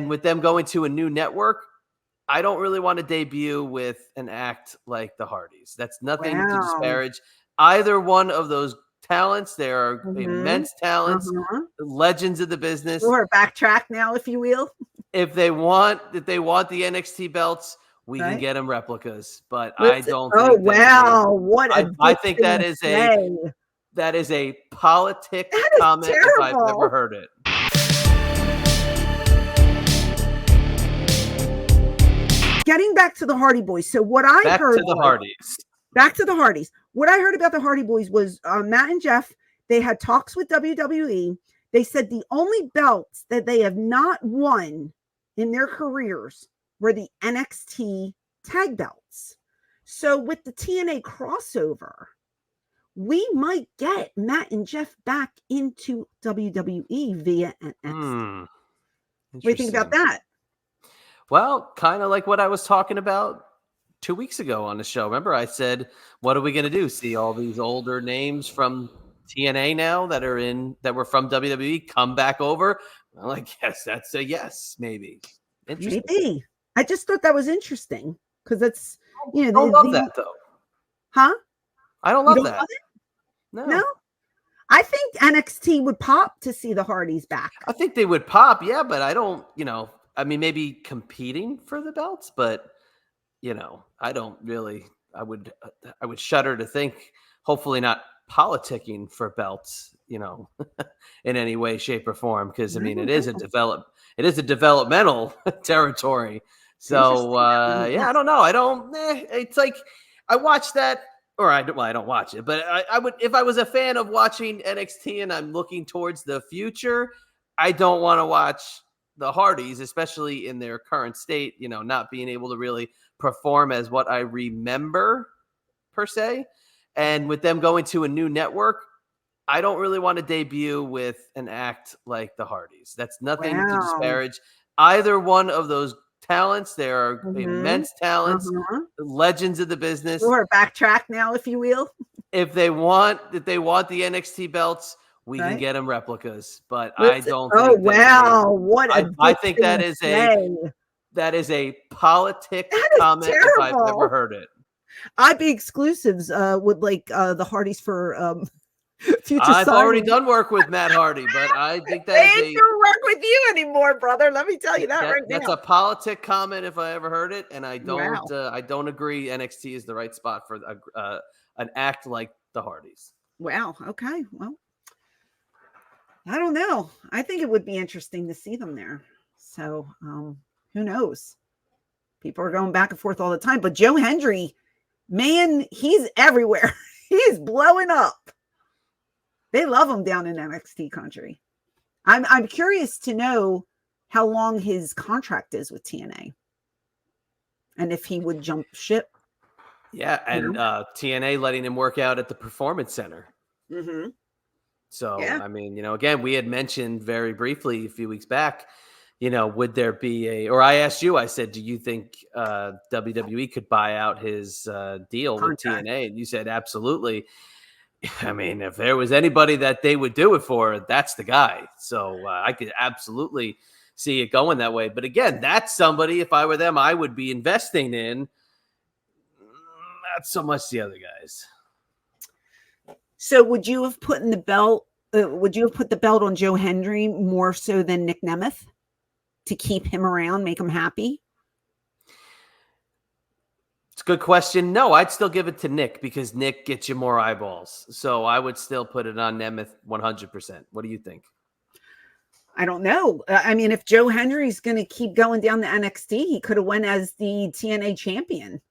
And with them going to a new network, I don't really want to debut with an act like the Hardys. That's nothing to disparage either one of those talents. They are immense talents, legends of the business. Or backtrack now, if you will. If they want the NXT belts, we can get them replicas. But I don't think. Oh wow! What I think that is a politic comment if I've ever heard it. Getting back to the Hardy Boyz. So what I heard back to the Hardys. What I heard about the Hardy Boyz was Matt and Jeff. They had talks with WWE. They said the only belts that they have not won in their careers were the NXT tag belts. So with the TNA crossover, we might get Matt and Jeff back into WWE via NXT. What do you think about that? Well, kind of like what I was talking about 2 weeks ago on the show. Remember, I said, what are we going to do? See all these older names from TNA now that were from WWE come back over? Well, I guess that's a yes, maybe. Maybe. I just thought that was interesting because that's, I don't love that though. Huh? I don't love that. No. I think NXT would pop to see the Hardys back. I think they would pop, yeah, but I don't, I mean, maybe competing for the belts, but I don't really. I would shudder to think. Hopefully, not politicking for belts, in any way, shape, or form. Because I mean, it is a developmental territory. So yeah, I don't know. I don't. It's like I watch that, or I don't watch it, but I would if I was a fan of watching NXT and I'm looking towards the future. I don't want to watch the Hardys, especially in their current state, not being able to really perform as what I remember per se. And with them going to a new network, I don't really want to debut with an act like the Hardys. That's nothing to disparage either one of those talents. They are immense talents, legends of the business. Or backtrack now, if you will. If they want the NXT belts, we can get them replicas, but I don't think. Oh wow! What I think that is a politic comment if I've ever heard it. I'd be exclusives with like the Hardys for future. I've already done work with Matt Hardy, but I think that they don't work with you anymore, brother. Let me tell you that right now. That's a politic comment if I ever heard it, and I don't. I don't agree. NXT is the right spot for an act like the Hardys. Wow. Okay. Well. I don't know. I think it would be interesting to see them there. So who knows? People are going back and forth all the time. But Joe Hendry, man, he's everywhere. He's blowing up. They love him down in NXT country. I'm curious to know how long his contract is with TNA. And if he would jump ship. Yeah, and TNA letting him work out at the Performance Center. Mm-hmm. So, I mean, again, we had mentioned very briefly a few weeks back, would there be or I asked you, I said, do you think WWE could buy out his deal with TNA? And you said, absolutely. I mean, if there was anybody that they would do it for, that's the guy. So I could absolutely see it going that way. But again, that's somebody, if I were them, I would be investing in. Not so much the other guys. So would you have put the belt on Joe Hendry more so than Nick Nemeth to keep him around, make him happy? It's a good question. No, I'd still give it to Nick because Nick gets you more eyeballs. So I would still put it on Nemeth 100%. What do you think? I don't know. I mean, if Joe Hendry's going to keep going down the NXT, he could have went as the TNA champion.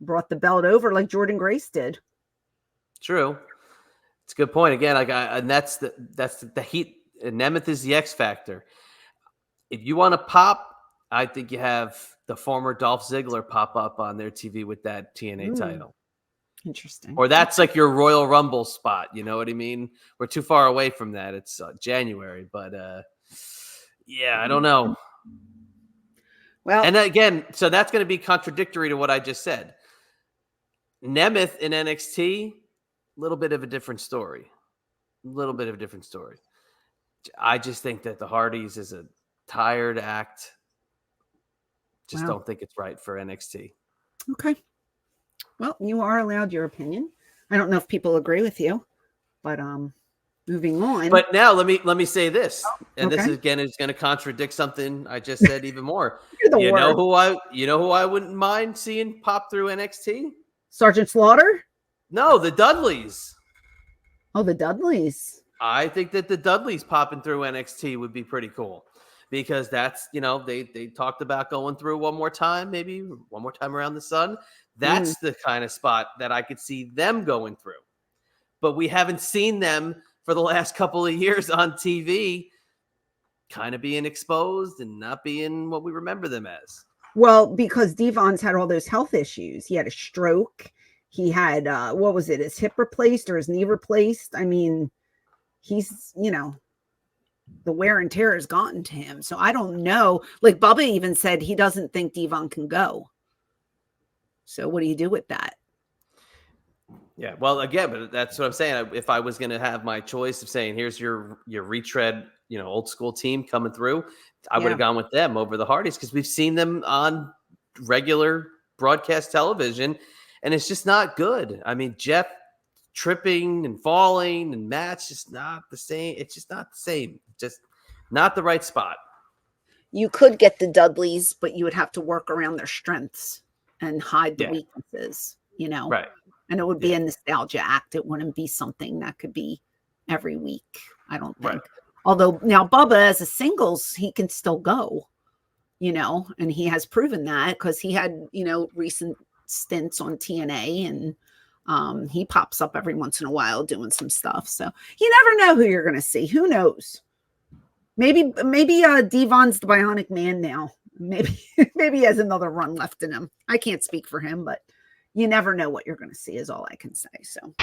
Brought the belt over like Jordan Grace did. True. It's a good point. Again, and that's the heat. Nemeth is the X factor. If you want to pop, I think you have the former Dolph Ziggler pop up on their TV with that TNA title. Interesting. Or that's like your Royal Rumble spot. You know what I mean? We're too far away from that. It's January, but yeah, I don't know. Well, and again, so that's going to be contradictory to what I just said. Nemeth in NXT. Little bit of a different story. I just think that the Hardys is tired act. Just don't think it's right for NXT. Okay. Well, you are allowed your opinion. I don't know if people agree with you, but moving on. But now let me say this, and this is going to contradict something I just said even more. You know who I wouldn't mind seeing pop through NXT? Sergeant Slaughter? No, the Dudleys. Oh, the Dudleys. I think that the Dudleys popping through NXT would be pretty cool, because that's, they talked about going through one more time around the sun. That's the kind of spot that I could see them going through. But we haven't seen them for the last couple of years on TV, kind of being exposed and not being what we remember them as. Well, because Devon's had all those health issues. He had a stroke. He had, his hip replaced or his knee replaced. I mean, he's, the wear and tear has gotten to him. So I don't know. Like Bubba even said he doesn't think Devon can go. So what do you do with that? Yeah, well, again, but that's what I'm saying. If I was going to have my choice of saying, here's your retread, old school team coming through, I would have gone with them over the Hardys, because we've seen them on regular broadcast television, and it's just not good. I mean, Jeff tripping and falling, and Matt's just not the same. It's just not the same. Just not the right spot. You could get the Dudleys, but you would have to work around their strengths and hide the weaknesses, Right. And it would be a nostalgia act. It wouldn't be something that could be every week, I don't think. Right. Although now Bubba, as a singles, he can still go, and he has proven that, because he had, recent stints on TNA, and he pops up every once in a while doing some stuff. So you never know who you're going to see. Who knows? Maybe Devon's the Bionic Man now. Maybe he has another run left in him. I can't speak for him, but you never know what you're going to see is all I can say. So